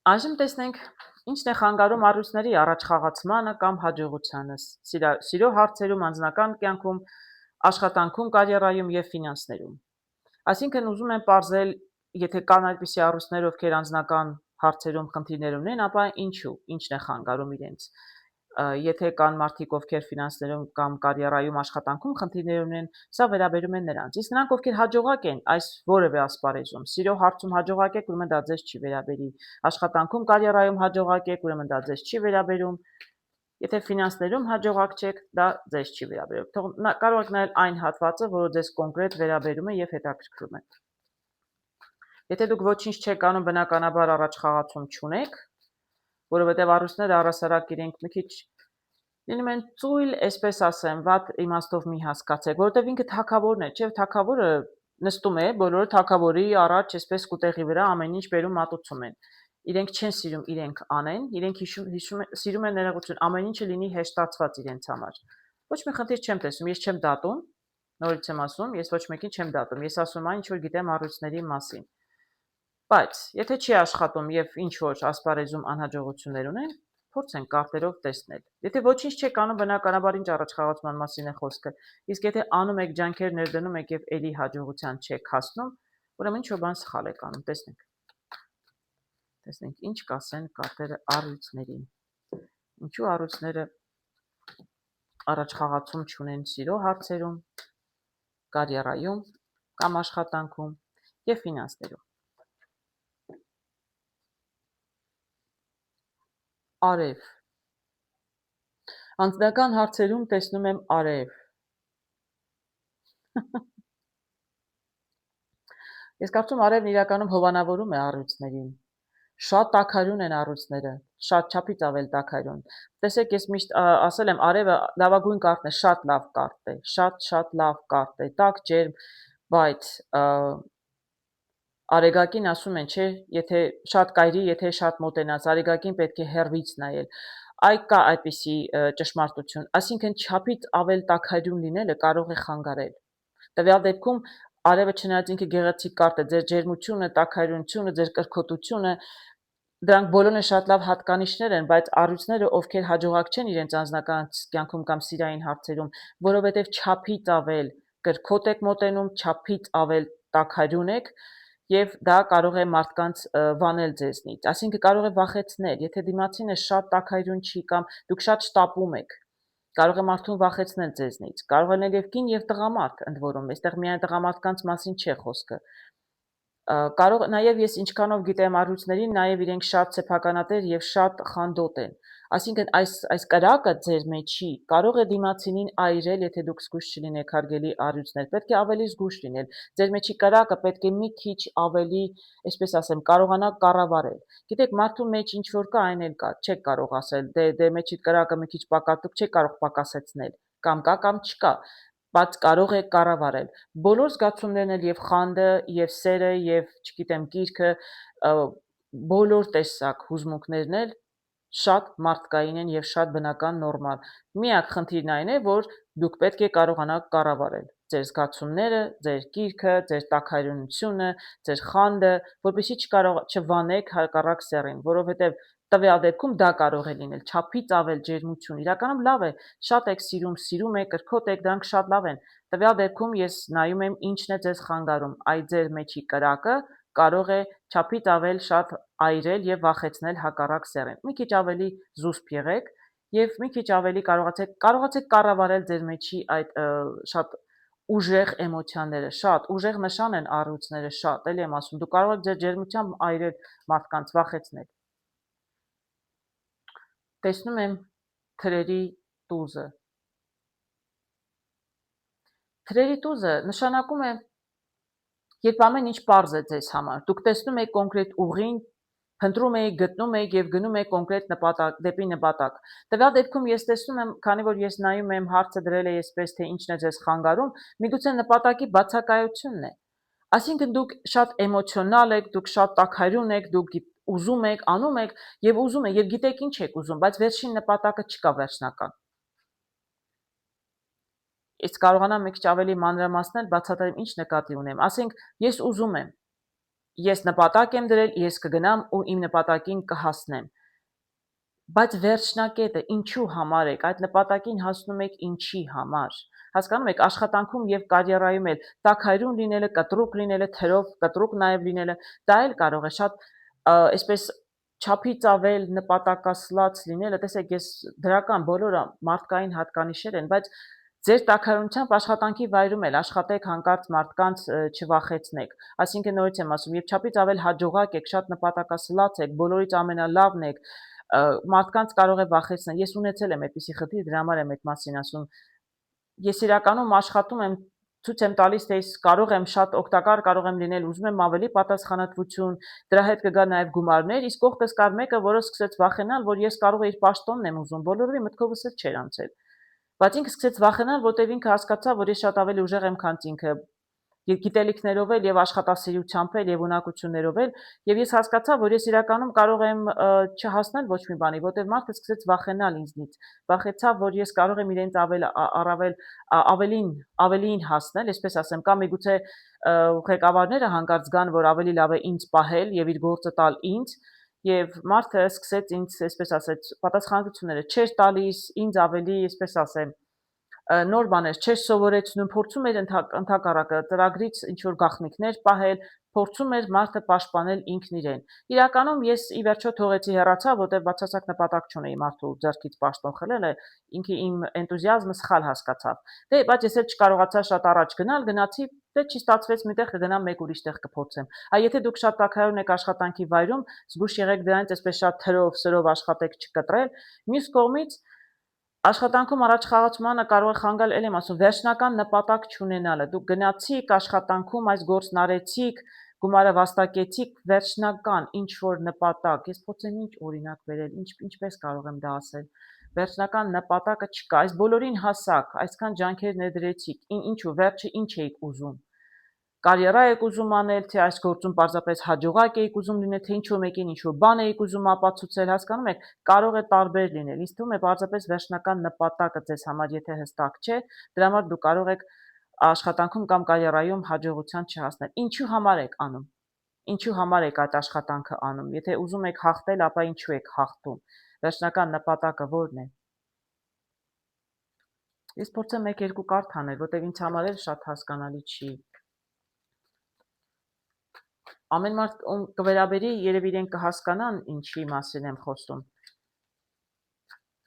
Այժմ տեսնենք ինչն է խանգարում առույցների առաջխաղացմանը կամ հաջողությանը սիրո հարցերում, անձնական կյանքում, աշխատանքում, կարիերայում եւ ֆինանսներում։ Այսինքն ուզում եմ ողջել, եթե կան այդպիսի առույցներ, ովքեր անձնական հարցերում խնդիրներ ունեն, ապա ինչն է խանգարում իրենց։ Եթե կան մարդիկ, ովքեր ֆինանսներում կամ կարիերայում աշխատանքում խնդիրներ ունեն, սա վերաբերում է նրանց։ Իսկ նրանք, ովքեր հաջողակ են այս որևէ ասպարեզում, սիրո հարցում հաջողակ եք, ուրեմն դա ձեզ չի վերաբերի։ Աշխատանքում, կարիերայում հաջողակ եք, ուրեմն դա ձեզ չի վերաբերում։ Եթե ֆինանսներում հաջողակ չեք, դա ձեզ չի վերաբերում։ Կարող եք նայել այն հատվածը, որը ձեզ կոնկրետ վերաբերում է եւ հետաքրքրում է։ Եթե դուք ոչինչ չեք անում, բնականաբար առաջխաղացում չունեք, որովհետև առույցները առասարակ իրենք մի քիչ լինում են ծույլ, այսպես ասեմ, վատ իմաստով մի հասկացեք, որովհետև ինքը թագավորն է, չէ՞, թագավորը նստում է, բոլորը թագավորի առաջ այսպես կուտեղի վրա ամեն ինչ բերում մատուցում են։ Իրենք չեն սիրում իրենք անեն, իրենք սիրում են ներողություն, ամեն ինչը լինի հեշտացված իրենց համար։ Ոչ մի խնդիր չեմ տեսնում, ես չեմ դատում, նորից եմ ասում, ես ոչ մեկին չեմ դատում, ես ասում այն, ինչ որ գիտեմ առույցների մասին։ Բայց եթե չի աշխատում եւ ինչ որ ասպարեզում անհաջողություններ ունեն, փորձենք կարտերով տեսնել։ Եթե ոչինչ չեք անում, բնականաբար ինչ առաջխաղացման մասին է խոսքը։ Իսկ եթե անում եք ջանքեր ներդնում եք եւ ելի հաջողության չեք հասնում, ուրեմն ինչ որ բան սխալ եք անում, տեսնենք։ Տեսնենք ինչ կասեն կարտերը առույցներին։ Ինչու առույցները առաջխաղացում չունեն սիրո հարցերում, կարիերայում կամ աշխատանքում եւ ֆինանսներում։ Արև։ Անձնական հարցերում տեսնում եմ արև։ Ես կարծում արևն իրականում հովանավորում է առույցներին։ Շատ տաքարյուն են առույցները, շատ չափից ավել տաքարյուն։ Տեսեք, ես միշտ ասել եմ, արևը լավագույն կարտն է, շատ լավ կարտ է, շատ լավ կարտ է, տաք ջերմ, բայց արեգակին ասում են, չէ, եթե շատ կայրի, եթե շատ մոտենաց, արեգակին պետք է հեռվից նայել։ Այ կա այդպիսի ճշմարտություն, այսինքն չափից ավել տաքարյուն լինելը կարող է խանգարել։ Տվյալ դեպքում արևը չնայած ինքը գեղեցիկ կարտ է, ձեր ջերմությունը, տաքարյունությունը, ձեր կրքոտությունը, դրանք բոլորն շատ լավ հատկանիշներ են, բայց առույցները, ովքեր հաջողակ չեն իրենց անձնական կյանքում կամ սիրային հարցերում, որովհետև չափից ավել կրքոտ եք մոտենում, չափից ավել տաքարյուն եք, եւ դա կարող է մարդկանց վանել ձեզնից, այսինքն կարող է վախեցնել, եթե դիմացինը շատ տաքարյուն չի կամ դուք շատ շտապում եք, կարող է մարդուն վախեցնել ձեզնից, կարող է լինել եւ կին եւ տղամարդ, ընդ որում, այստեղ միայն տղամարդկանց մասին չէ խոսքը։ Կարող նաև ես ինչքանով գիտեմ առույցներին, նաև իրենք շատ սեփականատեր եւ շատ խանդոտ են։ Այսինքն այս կրակը ձեր մեջի կարող է դիմացինին այրել, եթե դուք զգույշ չլինեք հարգելի առույցներ։ Պետք է ավելի զգույշ լինել։ Ձեր մեջի կրակը պետք է մի քիչ ավելի, այսպես ասեմ, կարողանաք կառավարել։ Գիտեք, մարդու մեջ ինչ որ կա, այն էլ կա։ Չեք կարող ասել, դե մեջի կրակը մի քիչ պակասում, չեք կարող պակասեցնել։ Կամ կա, կամ չկա, բայց կարող է կառավարել։ Բոլոր զգացումներն էլ եւ խանդը, եւ սերը, եւ, չգիտեմ, կիրքը, բոլոր տեսակ հուզմունքներն էլ շատ մարդկային են եւ շատ բնական նորմալ։ Միակ խնդիրն այն է, որ դուք պետք է կարողանաք կառավարել ձեր զգացումները, ձեր կիրքը, ձեր տաքարյունությունը, ձեր խանդը, որպեսզի չվանեք հակառակ սեռին, որովհետեւ տվյալ դեպքում դա կարող է լինել չափից ավել ջերմություն։ Իրականում լավ է, շատ եք սիրում եք, կրքոտ եք, դրանք շատ լավ են։ Տվյալ դեպքում ես նայում եմ ինչն է ձեզ խանգարում։ Այդ ձեր մեջի կրակը կարող է չափից ավել շատ այրել եւ վախեցնել հակառակ սեռին։ Մի քիչ ավելի զուսպ եղեք եւ մի քիչ ավելի կարողացեք կառավարել ձեր մեջի այդ շատ ուժեղ էմոցիաները, շատ ուժեղ նշան են առույցները, շատ, էլի եմ ասում, դուք կարող եք ձեր ջերմությամբ այրել մարդկանց, վախեցնել։ Տեսնում եմ թրերի տուզը։ Թրերի տուզը նշանակում է, երբ ամեն ինչ պարզ է ձեզ համար, դուք տեսնում եք կոնկրետ ուղին, փնտրում եք, գտնում եք եւ գնում եք կոնկրետ նպատակ, դեպի նպատակ։ Տվյալ դեպքում ես տեսնում եմ, քանի որ ես նայում եմ հարցը դրել է այսպես, թե ինչն է ձեզ խանգարում, միգուցե նպատակի բացակայությունն է։ Այսինքն դուք շատ էմոցիոնալ եք, դուք շատ տաքարյուն եք, դուք ուզում եք, անում եք եւ գիտեք ինչ եք ուզում, բայց վերջին նպատակը չկա վերջնական։ Ես կարողանամ մի քիչ ավելի մանրամասնել, բացատրեմ ինչ նկատի ունեմ։ Ասենք, ես ուզում եմ, ես նպատակ եմ դրել, ես կգնամ ու իմ նպատակին կհասնեմ։ Բայց վերջնակետը ինչու համար եք, այդ նպատակին հասնում եք ինչի համար։ Հասկանում եք, աշխատանքում եւ կարիերայում էլ տաքայրուն լինելը, կտրուկ լինելը, թերով կտրուկ նաեւ լինելը, դա էլ կարող է շատ այսպես չափից ավել նպատակասլաց լինելը, տեսեք, ես դրական բոլորը մարդկային հատկանիշեր են, բայց ձեր տաքայրությամբ աշխատանքի վայրում էլ աշխատեք հանկարծ մարդկանց չվախեցնեք։ Այսինքն նորից եմ ասում, եւ չափից ավել հաջողակ եք, շատ նպատակասլաց եք, բոլորից ամենալավն եք, մարդկանց կարող է վախեցնել։ Ես ունեցել եմ այդպիսի խնդիր, դրա համար եմ այդ մասին ասում։ Ես իրականում աշխատում եմ, ցույց եմ տալիս, թե ես կարող եմ շատ օգտակար կարող եմ լինել, ուզում եմ ավելի պատասխանատվություն, դրա հետ կգա նաև գումարներ, իսկ կողքս կար մեկը, որը սկսեց վախենալ, որ ես կարող եմ իր պաշտոնն եմ ուզում, բոլորովին մտքովս էլ չէր անցել։ Բայց ինքը սկսեց վախենալ, որտեղ ինքը հասկացավ, որ ես շատ ավելի ուժեղ եմ, քան ինքը, եւ գիտելիքներով էլ եւ աշխատասիրությամբ էլ եւ ունակություններով էլ, եւ ես հասկացա, որ ես իրականում կարող եմ չհասնել ոչ մի բանի, որտեղ մարդը սկսեց վախենալ ինձնից, վախեցավ, որ ես կարող եմ իրենց ավելին հասնել, այսպես ասեմ, կամ միգուցե ղեկավարները հանկարծ գան, որ ավելի լավ է ինձ պահել եւ իր գործը տալ ինձ, եւ մարդը սկսեց ինձ, այսպես ասած, պատասխանատվությունները չէր տալիս, ինձ ավելի, այսպես ասեմ, նոր բաներ չէր սովորեցնում, փորձում էր ընդհակառակը ծրագրից ինչ որ գաղտնիքներ պահել, փորձում էր մարդը պաշտպանել ինքն իրեն։ Իրականում ես ի վերջո թողեցի հեռացա, որտեղ բացասակ նպատակ չունեի մարդու ձեռքից պաշտոն խլելը, ինքը իմ էնտուզիազմը սխալ հասկացավ։ Դե, բայց ես էլ չկարողացա շատ առաջ գնալ, գնացի, դե չի ստացվեց միտեղ կգնամ մեկ ուրիշ տեղ կփորձեմ։ Եթե դուք շատ տաքայրուն եք աշխատանքի վայրում, զգուշ եղեք դրանից այսպես շատ թրով, սրով աշխատեք չկտրել։ Մյուս կողմից աշխատանքում առաջխաղացմանը կարող է խանգարել, ել եմ ասում, վերջնական նպատակ չունենալը։ Դուք գնացիք աշխատանքում, այս գործն արեցիք, գումարը վաստակեցիք, վերջնական ինչ որ նպատակ։ Ես փորձեմ ինչ օրինակ բերել, ինչպես կարող եմ դա ասել։ Վերջնական նպատակը չկա, այս բոլորին հասակ, այսքան ջանքեր ներդրեցիք, ինչու վերջը ինչ էիք ուզում։ Կարիերա եք ուզում անել, թե այս գործում պարզապես հաջողակ եք ուզում լինել, թե ինչ-որ մեկին ինչ-որ բան եք ուզում ապացուցել, հասկանում եք, կարող է տարբեր լինել։ Ինձ թվում է պարզապես վերջնական նպատակը ձեզ համար եթե հստակ չէ, դրա համար դուք կարող եք աշխատանքում կամ կարիերայում հաջողության չհասնել։ Ինչու համար եք անում։ Ինչու համար եք այդ աշխատանքը անում։ Եթե ուզում եք հաղթել, ապա ինչու եք հաղթում։ Վերջնական նպատակը ո՞րն է։ Ես փորձեմ 1-2 կարդ անել, որտեղ ինձ համար էլ շատ հասկանալի չի։ Ամեն մարդ կվերաբերի, երևի իրենք կհասկանան ինչի մասին եմ խոսում։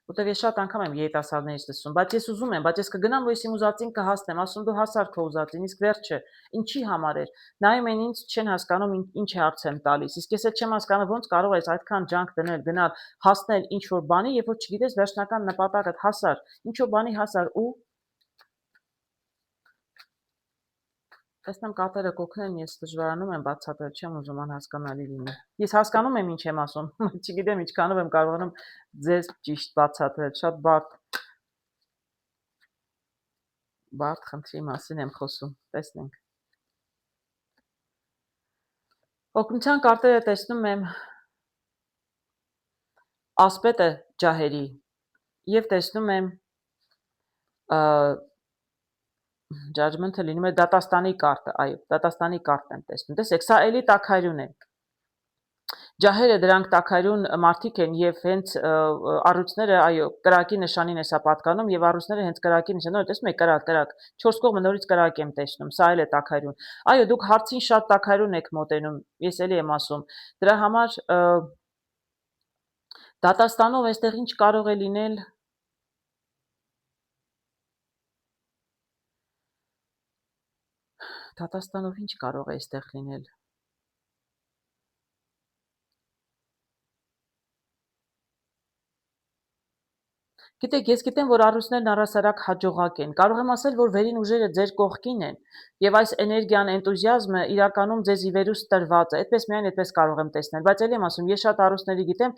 Որտեղ ես շատ անգամ եմ երիտասարդներից լսում, բայց ես ուզում եմ, բայց ես կգնամ, որ ես իմ ուզածին կհասնեմ, ասում դու հասար քո ուզածին, իսկ վերջը ինչի համար էր։ Նայում են ինձ, չեն հասկանում ինչ է հարց եմ տալիս։ Իսկ ես էլ չեմ հասկանում ոնց կարող ես այդքան ջանք դնել, գնալ, հասնել ինչ որ բանի, երբ որ չգիտես վերջնական նպատակդ հասար, ինչ որ բանի հասար ու տեսնեմ կատերը կօգնեն, ես դժվարանում եմ բացատրել, չեմ ուզում անհասկանալի լինի։ Ես հասկանում եմ ինչ եմ ասում, չգիտեմ ինչքանով եմ կարողանում ձեզ ճիշտ բացատրել, շատ բարդ խնդրի մասին եմ խոսում, տեսնենք։ Օգնության կարտերը տեսնում եմ ասպետը ջահերի եւ տեսնում եմ Judgment-ը լինում է դատաստանի կարտը, այո, դատաստանի կարտն եմ տեսնում։ Տեսեք, սա էլի տաքայրուն է։ Ջահերը դրանք տաքայրուն մարդիկ են եւ հենց առույցները, այո, կրակի նշանին է սա պատկանում եւ առույցները հենց կրակի նշան, նոր տեսնում եք կրակ, 4 կողմը նորից կրակ եմ տեսնում, սա էլ է տաքայրուն։ Այո, դուք հարցին շատ տաքայրուն եք մոտենում, ես էլի եմ ասում։ Դրա համար դատաստանով այստեղ ինչ կարող է լինել։ Դատաստանով ինչ կարող է այստեղ լինել։ Գիտեք, ես գիտեմ, որ առույցներն առհասարակ հաջողակ են։ Կարող եմ ասել, որ վերին ուժերը ձեր կողքին են, եւ այս էներգիան, էնտուզիազմը իրականում ձեզ ի վերուս տրված է։ Այդպես միայն այդպես կարող եմ տեսնել, բայց ելի եմ ասում, ես շատ առույցների գիտեմ,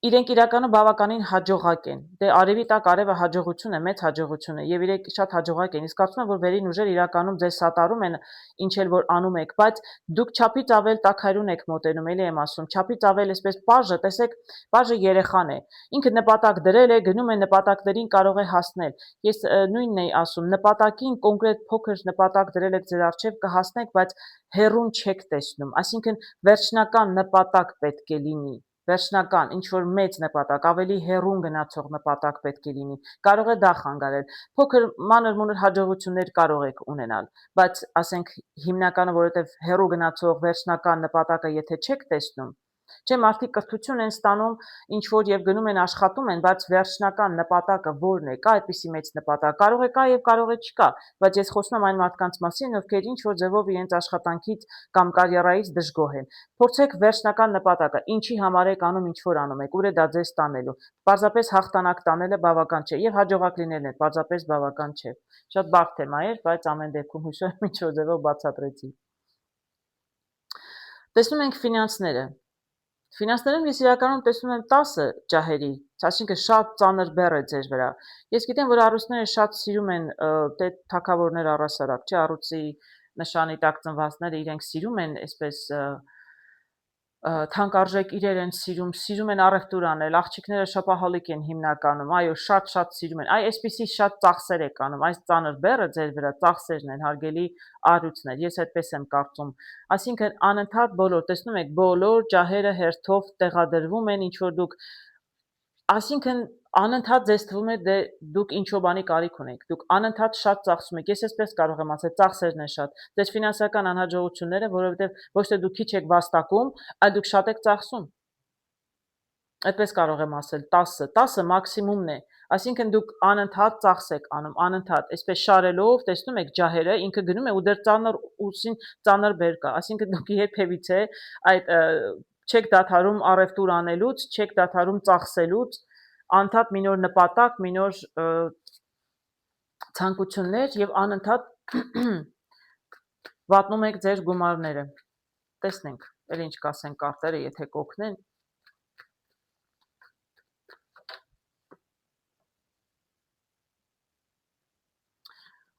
իրենք իրականում բավականին հաջողակ են։ Դե արևի տակ արևը հաջողություն է, մեծ հաջողություն է, եւ իրենք շատ հաջողակ են։ Իսկ կարծում եմ, որ վերին ուժեր իրականում ձեզ սատարում են ինչ էլ որ անում եք, բայց դուք չափից ավել տաքարյուն եք մոտենում, էլի եմ ասում, չափից ավել այսպես բաժը, տեսեք, բաժը երեխան է։ Ինքը նպատակ դրել է, գնում է նպատակներին կարող է հասնել։ Ես նույնն էի ասում, նպատակին կոնկրետ փոքր նպատակ դրել եք ձեր առջև կհասնեք, բայց հեռուն չեք տեսնում։ Այսինքն վերջնական նպատակ պետք է լինի։ Վերջնական, ինչ որ մեծ նպատակ, ավելի հեռուն գնացող նպատակ պետք է լինի։ Կարող է դա խանգարել։ Փոքր մանր-մունր հաջողություններ կարող եք ունենալ, բայց ասենք հիմնականը, որովհետև հեռու գնացող վերջնական նպատակը եթե չեք տեսնում, չէ, մարդիկ կրթություն են ստանում, ինչ որ եւ գնում են աշխատում են, բայց վերջնական նպատակը ո՞րն է։ Կա այդպիսի մեծ նպատակ, կարող է կա եւ կարող է չկա, բայց ես խոսում եմ այն մարդկանց մասին, ովքեր ինչ որ ձևով իրենց աշխատանքից կամ կարիերայից դժգոհ են։ Փորձեք վերջնական նպատակը, ինչի համար եք անում, ինչ որ անում եք, ուր է դա ձեզ տանելու։ Պարզապես հաղթանակ տանելը բավական չէ եւ հաջողակ լինելն է պարզապես բավական չէ։ Շատ բարդ թեմա էր, բայց ամեն դեպքում հույսով եմ ինչ որ ձևով բացատրեցի։ Տեսնում ենք ֆինանսները։ Ֆինանսներում ես իրականում տեսնում եմ 10 ջահերի, այսինքն շատ ծանր բեռ է ձեր վրա։ Ես գիտեմ, որ առույցները շատ սիրում են դե թագավորներ առասարակ, չէ, առույցի նշանի տակ ծնվածները իրենք սիրում են այսպես թանկարժեք իրեր են սիրում են առևտուր անել, աղջիկները շոպահոլիկ են հիմնականում, այո, շատ սիրում են։ Այ այսպիսի շատ ծախսեր եք անում, այս ծանր բեռը ձեր վրա ծախսերն են, հարգելի առյուծներ, ես այդպես եմ կարծում։ Այսինքն անընդհատ բոլոր, տեսնում եք, բոլոր ջահերը հերթով տեղադրվում են, ինչ որ դուք Այսինքն անընդհատ ձեզ թվում է դե դուք ինչ-որ բանի կարիք ունեք, դուք անընդհատ շատ ծախսում եք, ես այսպես կարող եմ ասել, ծախսերն են շատ, ձեր ֆինանսական անհաջողությունները, որովհետև ոչ թե դուք քիչ եք վաստակում, այլ դուք շատ եք ծախսում, այդպես կարող եմ ասել, 10 մաքսիմումն է, այսինքն դուք անընդհատ ծախս եք անում, անընդհատ, այսպես շարելով, տեսնում եք ջահերը, ինքը գնում է ու դեռ ծանր ուսին ծանր բեր կա, այսինքն դուք երբևիցե այդ չեք դադարում առևտուր անելուց, չեք դադարում ծախսելուց, անընդհատ մի նոր նպատակ, մի նոր ցանկություններ եւ անընդհատ վատնում եք ձեր գումարները։ Տեսնենք, էլ ինչ կասեն կարտերը, եթե կօգնեն։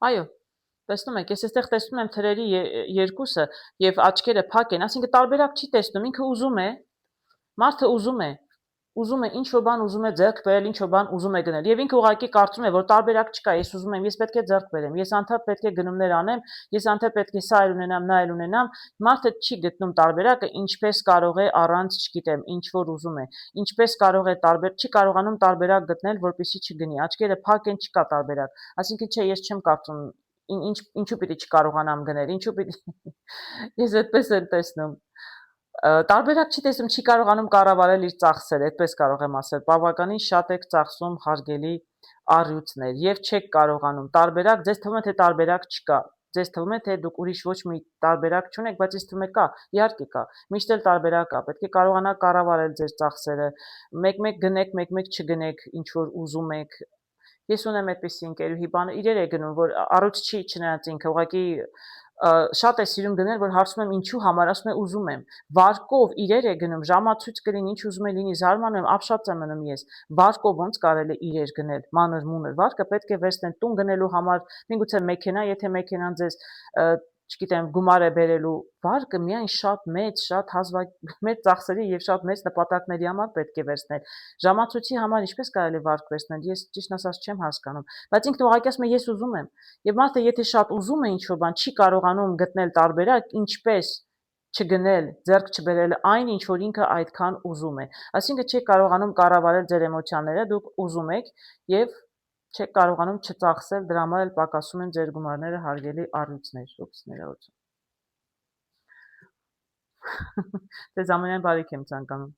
Այո, տեսնում եք, ես այստեղ տեսնում եմ թրերի երկուսը եւ աչքերը փակ են, այսինքն տարբերակ չի տեսնում, ինքը ուզում է, մարդը ուզում է ինչ որ բան ուզում է ձեռք բերել, ինչ որ բան ուզում է գնել եւ ինքը ուղղակի կարծում է, որ տարբերակ չկա, ես ուզում եմ, ես պետք է ձեռք բերեմ, ես անդադ պետք է գնումներ անեմ, ես անդադ պետք է սա այլ ունենամ, նա այլ ունենամ, մարդը չի գտնում տարբերակը, ինչպես կարող է առանց, չգիտեմ, ինչ որ ուզում է, ինչպես կարող է չի կարողանում տարբերակ գտնել, որպեսզի չգնի, աչքերը փակ են, չկա տարբերակ, այսինքն չէ, ես չեմ կարծում ինչու պիտի չկարողանամ գնել, ինչու պիտի ես այդպես եմ տեսնում տարբերակ չի տեսնում, չի կարողանում կառավարել իր ծախսերը, այդպես կարող եմ ասել, բավականին շատ եք ծախսում հարգելի առյուծներ եւ չեք կարողանում տարբերակ, ձեզ թվում է թե տարբերակ չկա, ձեզ թվում է թե դուք ուրիշ ոչ մի տարբերակ չունեք, բայց ինձ թվում է կա, իհարկե կա, միշտ էլ տարբերակ կա, պետք է կարողանաք կառավարել ձեր ծախսերը, մեկ-մեկ գնեք, մեկ-մեկ չգնեք, ինչ որ ուզում եք, ես ունեմ այդպիսի ընկերուհի բան իրեր է գնում, որ առույց չի չնայած ինքը ուղղակի շատ է սիրում գնել, որ հարցում եմ ինչու համար, ասում է ուզում եմ, վարկով իրեր է գնում, ժամացույց կլինի, ինչ ուզում է լինի, զարմանում եմ, ապշած եմ մնում ես, վարկով ոնց կարելի է իրեր գնել, մանր մունր, վարկը պետք է վերցնել տուն գնելու համար, միգուցե մեքենա, եթե մեքենան ձեզ չգիտեմ, գումար է բերելու, վարկը միայն շատ մեծ մեծ ծախսերի եւ շատ մեծ նպատակների համար պետք է վերցնել։ Ժամացույցի համար ինչպես կարելի վարկ վերցնել, ես ճիշտ ասած չեմ հասկանում, բայց ինքն ուղղակի ասում է ես ուզում եմ։ Եվ մարդը եթե շատ ուզում է ինչ-որ բան, չի կարողանում գտնել տարբերակ, ինչպես չգնել, ձեռք չբերել այն, ինչ որ ինքը այդքան ուզում է։ Այսինքն չեք կարողանում կառավարել ձեր էմոցիաները, դուք ուզում եք եւ չեք կարողանում չծախսել, դրա համար էլ պակասում են ձեր գումարները հարգելի առյուծներ, ուպս ներողություն։ Ձեզ ամենայն բարիք եմ ցանկանում։